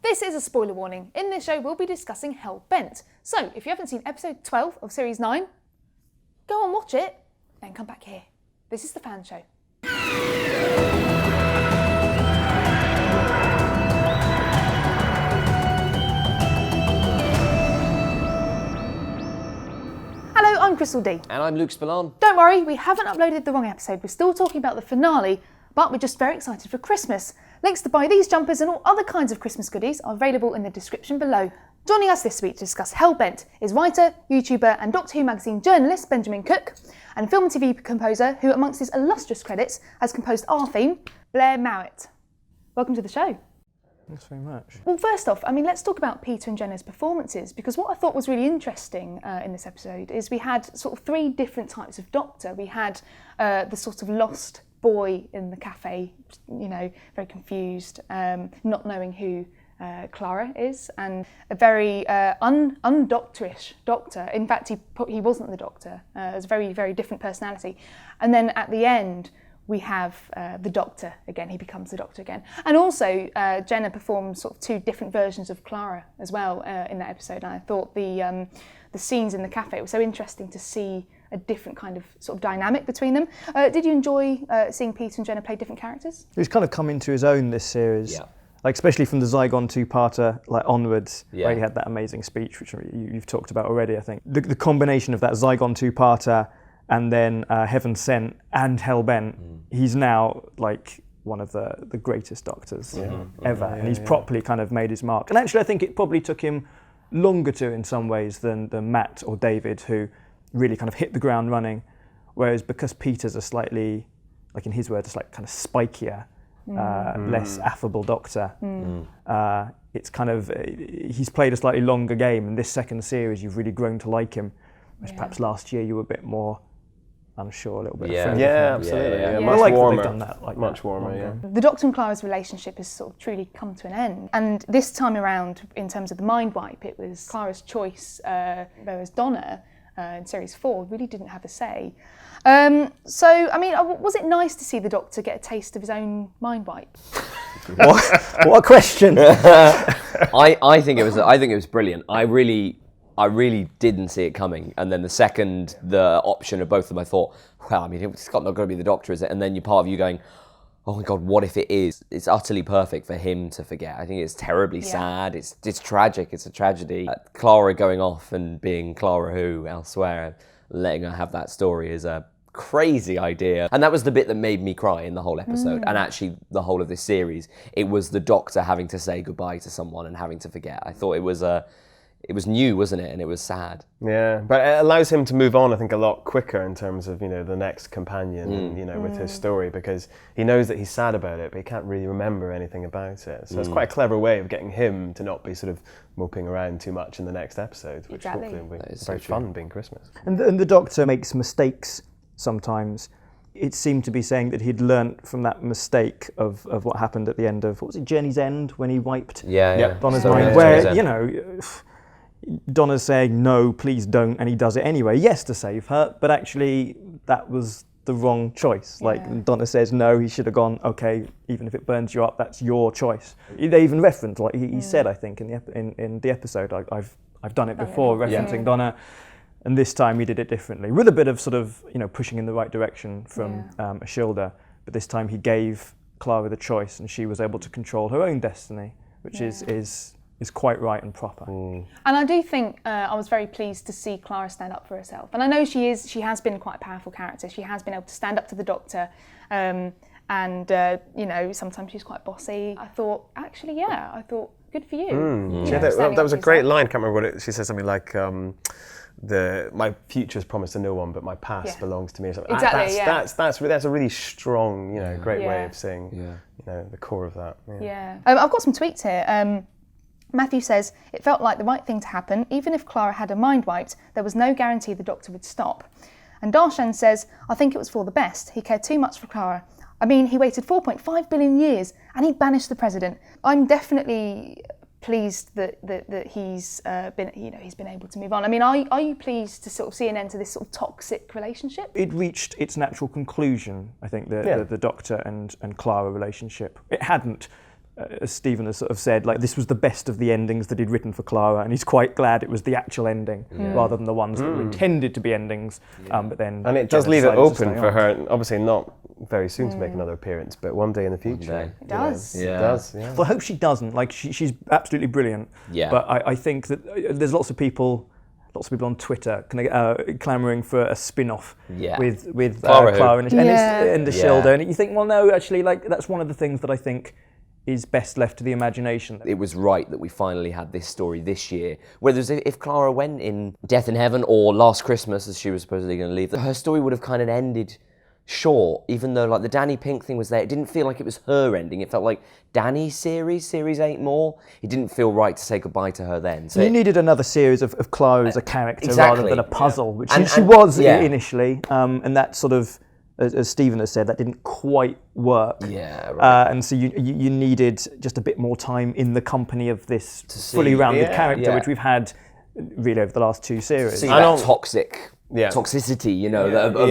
This is a spoiler warning. In this show, we'll be discussing Hell Bent. So, if you haven't seen episode 12 of series 9, go and watch it, then come back here. This is the Fan Show. Hello, I'm Crystal D. And I'm Luke Spillane. Don't worry, we haven't uploaded the wrong episode. We're still talking about the finale, but we're just very excited for Christmas. Links to buy these jumpers and all other kinds of Christmas goodies are available in the description below. Joining us this week to discuss Hell Bent is writer, YouTuber and Doctor Who magazine journalist Benjamin Cook, and film and TV composer who, amongst his illustrious credits, has composed our theme, Blair Mowat. Welcome to the show. Thanks very much. Well, first off, let's talk about Peter and Jenna's performances, because what I thought was really interesting in this episode is we had sort of three different types of Doctor. We had the sort of lost boy in the cafe, very confused, not knowing who Clara is, and a very undoctorish Doctor. In fact, he wasn't the Doctor. It was a very, very different personality. And then at the end, we have the Doctor again. He becomes the Doctor again. And also, Jenna performs sort of two different versions of Clara as well in that episode. And I thought the scenes in the cafe were so interesting to see a different kind of sort of dynamic between them. Did you enjoy seeing Peter and Jenna play different characters? He's kind of come into his own this series, especially from the Zygon two-parter onwards, where he had that amazing speech, which you've talked about already. I think the combination of that Zygon two-parter and then Heaven Sent and Hell Bent, he's now one of the greatest Doctors ever, and he's properly kind of made his mark. And actually, I think it probably took him longer to, in some ways, than Matt or David, who really kind of hit the ground running, whereas because Peter's a slightly, in his words, kind of spikier, less affable Doctor, it's kind of, he's played a slightly longer game. In this second series, you've really grown to like him, whereas perhaps last year you were a bit more unsure, a little bit afraid. Yeah, absolutely. Yeah. Much warmer. They've done that, much warmer, yeah. The Doctor and Clara's relationship has sort of truly come to an end. And this time around, in terms of the mind wipe, it was Clara's choice, whereas Donna, in series 4, really didn't have a say. Was it nice to see the Doctor get a taste of his own mind wipe? What a question! I think it was brilliant. I really didn't see it coming. And then the option of both of them, I thought, well, it's not going to be the Doctor, is it? And then you're part of you going, oh my God, what if it is? It's utterly perfect for him to forget. I think it's terribly sad. It's tragic. It's a tragedy. Clara going off and being Clara Who elsewhere, letting her have that story is a crazy idea. And that was the bit that made me cry in the whole episode. And actually the whole of this series, it was the Doctor having to say goodbye to someone and having to forget. I thought it was new, wasn't it? And it was sad. Yeah, but it allows him to move on, I think, a lot quicker in terms of, the next companion, with his story, because he knows that he's sad about it, but he can't really remember anything about it. So it's quite a clever way of getting him to not be sort of moping around too much in the next episode, which hopefully will be very fun being Christmas. And the Doctor makes mistakes sometimes. It seemed to be saying that he'd learnt from that mistake of what happened at the end of, what was it, Journey's End, when he wiped Donna's mind, where, Donna's saying, no, please don't, and he does it anyway. Yes, to save her, but actually that was the wrong choice. Donna says, no, he should have gone, okay, even if it burns you up, that's your choice. They even referenced, he said, I think, in the episode, I've done it before, referencing Donna, and this time he did it differently, with a bit of sort of, pushing in the right direction from Ashilda, but this time he gave Clara the choice, and she was able to control her own destiny, which is quite right and proper. And I do think I was very pleased to see Clara stand up for herself. And I know she has been quite a powerful character. She has been able to stand up to the Doctor, and sometimes she's quite bossy. I thought, good for you. That was a great line. Can't remember what it. She said something like, my future's promised to no one, but my past belongs to me. Or something. Exactly. That's a really strong, great way of saying, the core of that. I've got some tweets here. Matthew says, it felt like the right thing to happen. Even if Clara had her mind wiped, there was no guarantee the Doctor would stop. And Darshan says, I think it was for the best. He cared too much for Clara. He waited 4.5 billion years and he banished the president. I'm definitely pleased that he's been able to move on. Are you pleased to sort of see an end to this sort of toxic relationship? It reached its natural conclusion, I think, the Doctor and Clara relationship. It hadn't as Stephen has sort of said, like this was the best of the endings that he'd written for Clara, and he's quite glad it was the actual ending rather than the ones that were intended to be endings. But then, and it does leave it open for her. Obviously, not very soon to make another appearance, but one day in the future. It does. It does. Yeah. Well, I hope she doesn't. Like she's absolutely brilliant. Yeah. But I think that there's lots of people on Twitter clamouring for a spin-off with Clara and Ishilda, and you think, well, no, actually, like that's one of the things that I think is best left to the imagination. It was right that we finally had this story this year. Whether if Clara went in Death in Heaven or Last Christmas, as she was supposedly going to leave, her story would have kind of ended short, even though like the Danny Pink thing was there. It didn't feel like it was her ending. It felt like Danny's series 8 more. It didn't feel right to say goodbye to her then. So you needed another series of Clara as a character rather than a puzzle, which she was initially, and that sort of, as Stephen has said, that didn't quite work. Yeah, right. And so you needed just a bit more time in the company of this fully rounded character, which we've had really over the last 2 series. See that toxicity, you know, the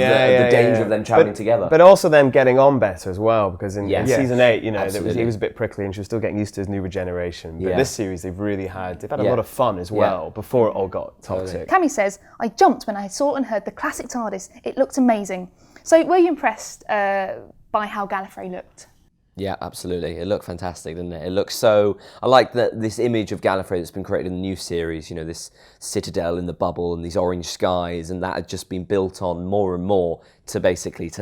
danger of them travelling together. But also them getting on better as well, because in season 8, you know, he was a bit prickly and she was still getting used to his new regeneration. But this series, they've had a lot of fun as well before it all got toxic. Cammy says, I jumped when I saw and heard the classic TARDIS. It looked amazing. So were you impressed by how Gallifrey looked? Yeah, absolutely. It looked fantastic, didn't it? It looks so... I like this image of Gallifrey that's been created in the new series, you know, this citadel in the bubble and these orange skies, and that had just been built on more and more to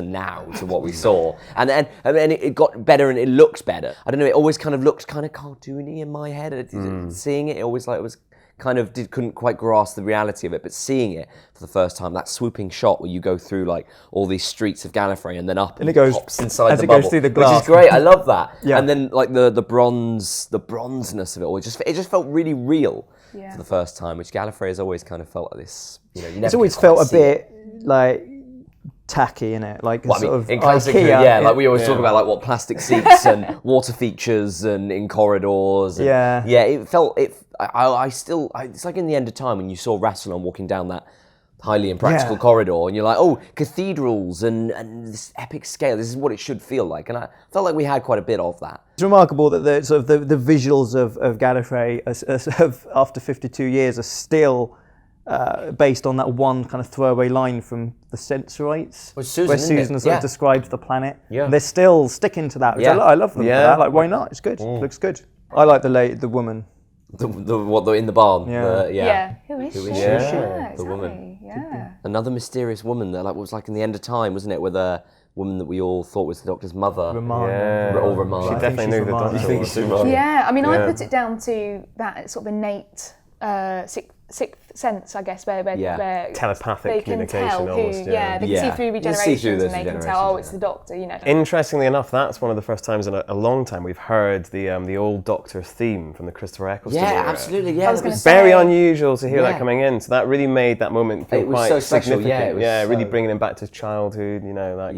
now, to what we saw. And then it got better and it looked better. I don't know, it always kind of looked kind of cartoony in my head. Seeing it always like it was... couldn't quite grasp the reality of it, but seeing it for the first time, that swooping shot where you go through like all these streets of Gallifrey and then up and it pops inside as the it bubble, goes through the glass, which is great. I love that. And then like the bronzeness of it all, it just felt really real for the first time, which Gallifrey has always kind of felt like this. You know, it's always felt a bit like tacky, innit? Like sort of in classic IKEA, like we always talk about like what plastic seats and water features and in corridors. And, it felt it's like in the End of Time when you saw Rassilon walking down that highly impractical corridor and you're like, oh, cathedrals and this epic scale, this is what it should feel like. And I felt like we had quite a bit of that. It's remarkable that the visuals of Gallifrey after 52 years are still based on that one kind of throwaway line from The Sensorites, where Susan sort of describes the planet. Yeah. They're still sticking to that, which I love them for that. Like, why not? It's good. It looks good. I like the woman. The in the barn. Who is she? The woman. Yeah. Another mysterious woman that was like in the End of Time, wasn't it? With a woman that we all thought was the Doctor's mother. Romana. Romana. She definitely knew the Doctor was Romana. Yeah, I mean, I put it down to that sort of innate sixth sense, I guess, where telepathic they can communication tell almost. They can see through regenerations and they can tell, it's the Doctor, you know. Interestingly enough, that's one of the first times in a long time we've heard the old Doctor theme from the Christopher Eccleston era. Absolutely. Yeah, it was very unusual to hear that coming in. So that really made that moment feel quite so special. significant. Really bringing him back to childhood. You know, like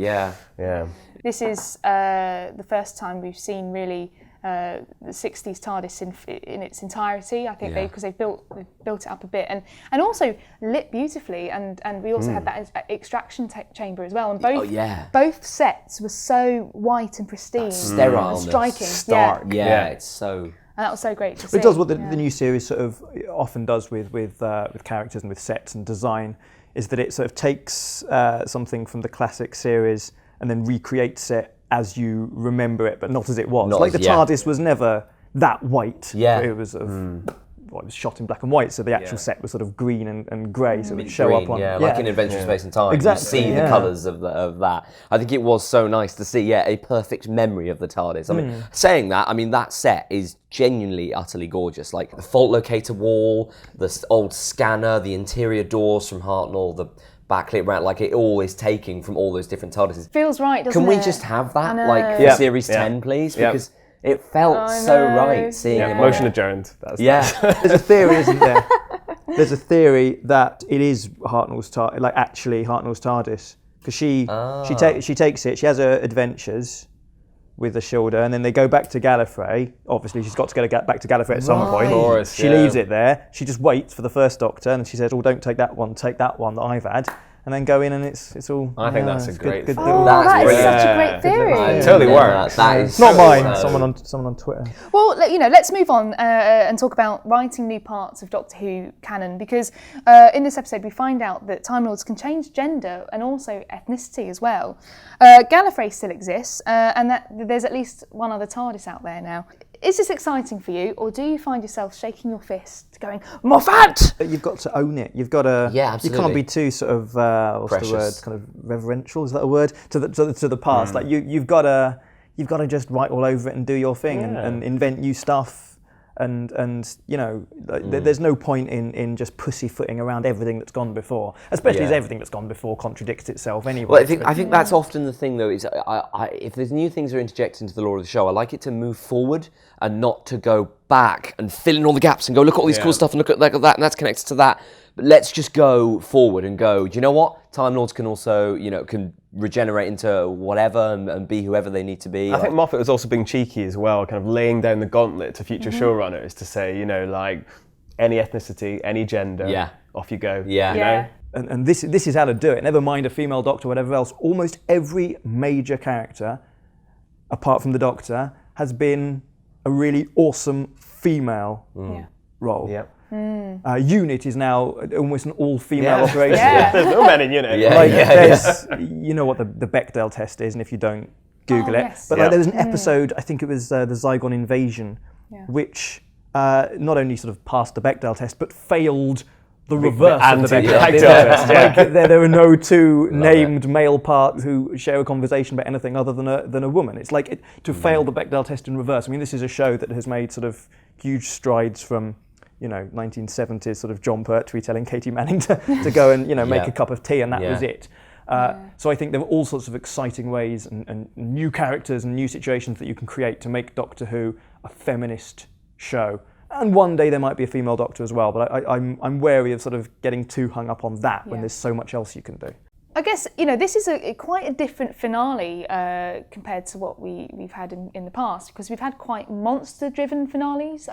This is the first time we've seen really the 60s TARDIS in its entirety, I think, because they've built it up a bit and also lit beautifully, and we also had that extraction chamber as well, and both sets were so white and pristine, sterile, striking, stark. It's so. And that was so great to see. It does what the new series sort of often does with characters and with sets and design, is that it sort of takes something from the classic series and then recreates it as you remember it, but not as it was. Like the TARDIS was never that white. It was it was shot in black and white, so the actual set was sort of green and grey, so it would show up on... like in Adventure in Space and Time. Exactly. You see the colours of that. I think it was so nice to see, a perfect memory of the TARDIS. I mean, saying that, I mean, that set is genuinely, utterly gorgeous. Like the fault locator wall, the old scanner, the interior doors from Hartnell, the backlit round, like it all is taking from all those different TARDISes. Feels right, doesn't it? Can we just have that, like, for Series 10, please? Because it felt so right seeing it. Motion adjourned. There's a theory, isn't there? There's a theory that it is Hartnell's TARDIS, like actually Hartnell's TARDIS, because she takes it, she has her adventures with Ishilda, and then they go back to Gallifrey. Obviously, she's got to get back to Gallifrey at some point. She leaves it there. She just waits for the first Doctor, and she says, "Oh, don't take that one. Take that one that I've had." and then go in and it's all. I think that's a it's great good thing. Oh, That's that is brilliant. such a great theory. It totally works. That is Not so mine. so- Someone on Twitter. Well, let's move on and talk about writing new parts of Doctor Who canon, because in this episode we find out that Time Lords can change gender and also ethnicity as well. Gallifrey still exists, and that there's at least one other TARDIS out there now. Is this exciting for you, or do you find yourself shaking your fist, going, Moffat? You've got to own it. You've got to. Yeah, You absolutely. can't be too sort of what's the word? Precious. Kind of reverential. Is that a word? To the past. Like you've got to just write all over it and do your thing and invent new stuff. And there's no point in just pussyfooting around everything that's gone before, especially as everything that's gone before contradicts itself anyway. Well, I think that's often the thing, though. Is if there's new things that are interjected into the lore of the show, I like it to move forward and not to go back and fill in all the gaps and go look at all this cool stuff and look at that and that's connected to that. But let's just go forward and go. Do you know what? Time Lords can also can regenerate into whatever and be whoever they need to be. I think Moffat was also being cheeky as well, kind of laying down the gauntlet to future showrunners to say, like any ethnicity, any gender, off you go. Yeah. You know? And this is how to do it. Never mind a female Doctor, whatever else. Almost every major character, apart from the Doctor, has been a really awesome female role. Yeah. Unit is now almost an all-female operation. Yeah. There's no men in Unit. There's, you know what the Bechdel test is, and if you don't, Google it. yes. But there was an episode, I think it was the Zygon Invasion, which not only sort of passed the Bechdel test, but failed the reverse of the Bechdel test. Like, there are no two named male parts who share a conversation about anything other than a woman. It's like to fail the Bechdel test in reverse. I mean, this is a show that has made sort of huge strides from 1970s sort of John Pertwee telling Katie Manning to go and make a cup of tea, and that was it. So I think there were all sorts of exciting ways and new characters and new situations that you can create to make Doctor Who a feminist show. And one day there might be a female Doctor as well, but I'm wary of sort of getting too hung up on that when there's so much else you can do. I guess, this is quite a different finale compared to what we've had in the past, because we've had quite monster-driven finales.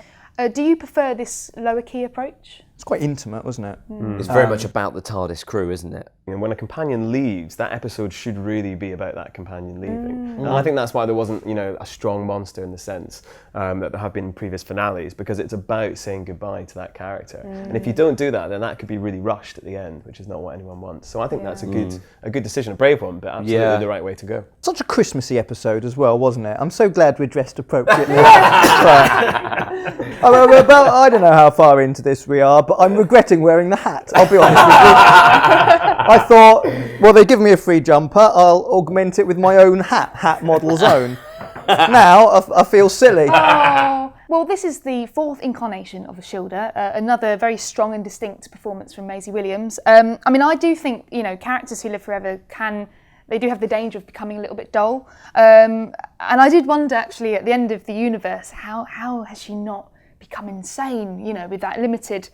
Do you prefer this lower-key approach? It's quite intimate, wasn't it? It's very much about the TARDIS crew, isn't it? When a companion leaves, that episode should really be about that companion leaving. And I think that's why there wasn't, a strong monster in the sense that there have been in previous finales, because it's about saying goodbye to that character. And if you don't do that, then that could be really rushed at the end, which is not what anyone wants. So I think that's a good decision, a brave one, but absolutely the right way to go. Such a Christmassy episode as well, wasn't it? I'm so glad we're dressed appropriately. I don't know how far into this we are, but I'm regretting wearing the hat. I'll be honest with you. I thought, well, they give me a free jumper, I'll augment it with my own hat model's own. Now I feel silly. Oh. Well, this is the fourth incarnation of Ashilda, another very strong and distinct performance from Maisie Williams. I do think, characters who live forever they do have the danger of becoming a little bit dull. And I did wonder, actually, at the end of the universe, how has she not become insane, with that limited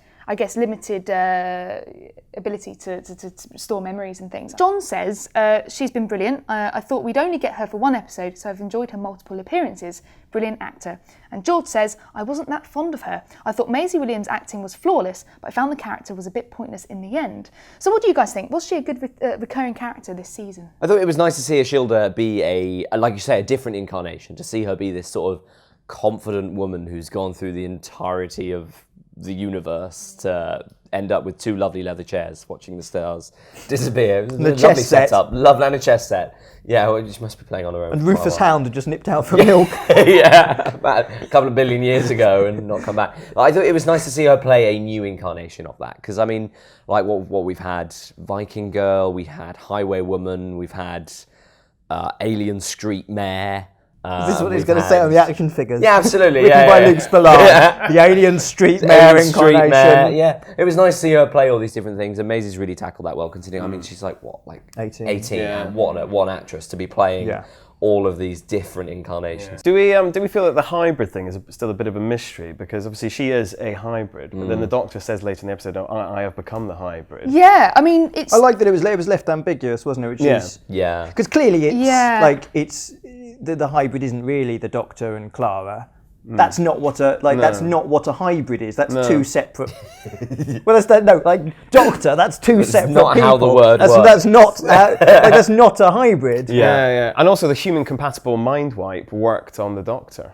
ability to store memories and things. John says she's been brilliant. I thought we'd only get her for one episode, so I've enjoyed her multiple appearances. Brilliant actor. And George says, I wasn't that fond of her. I thought Maisie Williams' acting was flawless, but I found the character was a bit pointless in the end. So what do you guys think? Was she a good recurring character this season? I thought it was nice to see Ashilda be like you say, a different incarnation, to see her be this sort of confident woman who's gone through the entirety of the universe to end up with two lovely leather chairs watching the stars disappear. The lovely chess set. setup, lovely, and a chess set. Yeah, well, she must be playing on her own. And Rufus Hound had just nipped out for milk. Yeah, about a couple of billion years ago and not come back. I thought it was nice to see her play a new incarnation of that, because like what we've had, Viking Girl, we had Highway Woman, we've had Alien Street Mare. Is this what he's going to say on the action figures? Yeah, absolutely. Written by Luke Spillane. The Alien Street Mare incarnation. Yeah, it was nice to see her play all these different things, and Maisie's really tackled that well, considering, she's like, 18? Yeah. And what an actress to be playing all of these different incarnations. Yeah. Do we feel that the hybrid thing is still a bit of a mystery? Because obviously she is a hybrid, but then the Doctor says later in the episode, I have become the hybrid. Yeah, it's... I like that it was left ambiguous, wasn't it? Which is... Yeah. Because clearly it's the hybrid isn't really the Doctor and Clara. That's not what that's not what a hybrid is. That's two separate. Well, Doctor. That's two separate not people. how the word works. That's not that's not a hybrid. Yeah. And also, the human compatible mind wipe worked on the Doctor.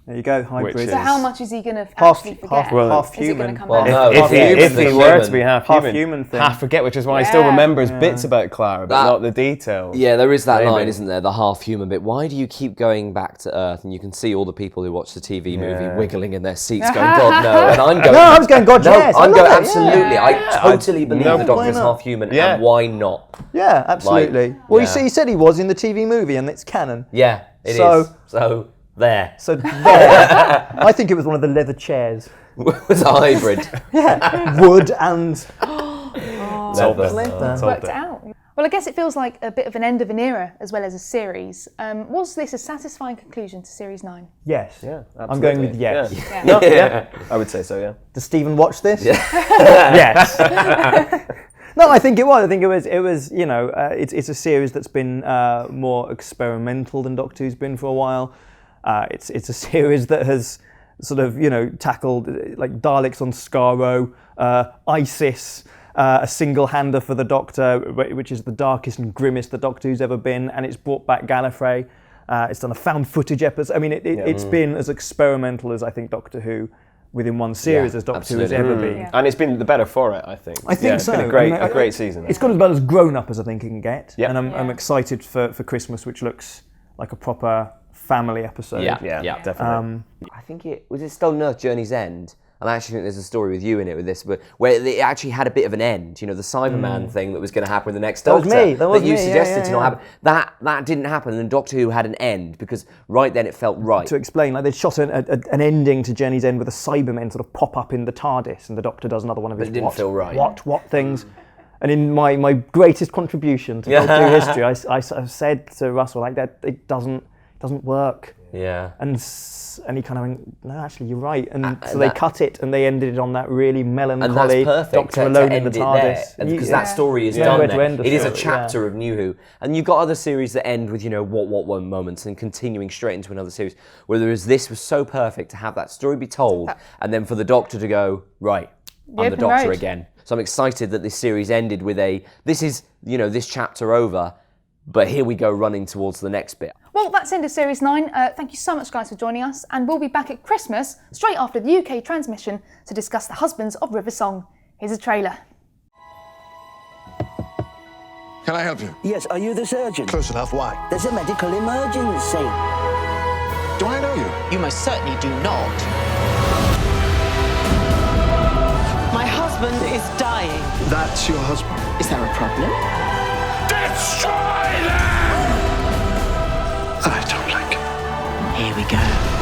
There you go, hybrid. So how much is he going to actually forget? Half Is it human. going to come Well, back? no. If he were to be half human thing. half forget, which is why he still remembers bits about Clara, but not the details. Yeah, there is that line, isn't there? The half-human bit. Why do you keep going back to Earth? And you can see all the people who watch the TV movie wiggling in their seats, going, "God no!" And I'm going, "No, I was going, God yes." I'm going, absolutely. absolutely. I totally believe the Doctor's half-human, and why not? Yeah, absolutely. Well, he said he was in the TV movie, and it's canon. Yeah, it is. So there. So there. I think it was one of the leather chairs. It was a hybrid. Wood and leather. It's worked out. Well, I guess it feels like a bit of an end of an era as well as a series. Was this a satisfying conclusion to Series 9? Yes. Yeah, absolutely. I'm going with yes. Yeah. I would say so, yeah. Does Stephen watch this? Yeah. Yes. No, I think it was. It was. You know, it's a series that's been more experimental than Doctor Who's been for a while. It's a series that has sort of, you know, tackled like Daleks on Skaro, ISIS, a single-hander for the Doctor, which is the darkest and grimmest the Doctor Who's ever been, and it's brought back Gallifrey. It's done a found footage episode. I mean, it's been as experimental as I think Doctor Who within one series as Doctor Who has ever been. Yeah. And it's been the better for it, I think. I think so. It's been a great season. It's got about as grown-up as I think it can get. Yeah. And I'm excited for Christmas, which looks like a proper family episode. Yeah, definitely. I think it still Earth Journey's End. And I actually think there's a story with you in it with this, but where it actually had a bit of an end. You know, the Cyberman thing that was going to happen in the next Doctor. That was me. You suggested to not happen. That didn't happen, and then Doctor Who had an end because right then it felt right. To explain, like they'd shot an ending to Jenny's End with a Cybermen sort of pop up in the TARDIS, and the Doctor does another one of his But it didn't feel right. What things. And in my greatest contribution to Doctor Who history, I said to Russell like that it doesn't work. Yeah. And he kind of went, no, actually, you're right. And so they cut it and they ended it on that really melancholy Doctor alone in the TARDIS. Because that story is done there. It is a story, chapter of New Who. And you've got other series that end with, you know, what moments and continuing straight into another series. Whereas this was so perfect to have that story be told and then for the Doctor to go, right, I'm the Doctor again. So I'm excited that this series ended with this is, you know, this chapter over, but here we go running towards the next bit. Well, that's the end of Series 9. Thank you so much, guys, for joining us. And we'll be back at Christmas, straight after the UK transmission, to discuss The Husbands of River Song. Here's a trailer. Can I help you? Yes, are you the surgeon? Close enough. Why? There's a medical emergency. Do I know you? You most certainly do not. My husband is dying. That's your husband. Is there a problem? Destroy them! I don't like it. Here we go.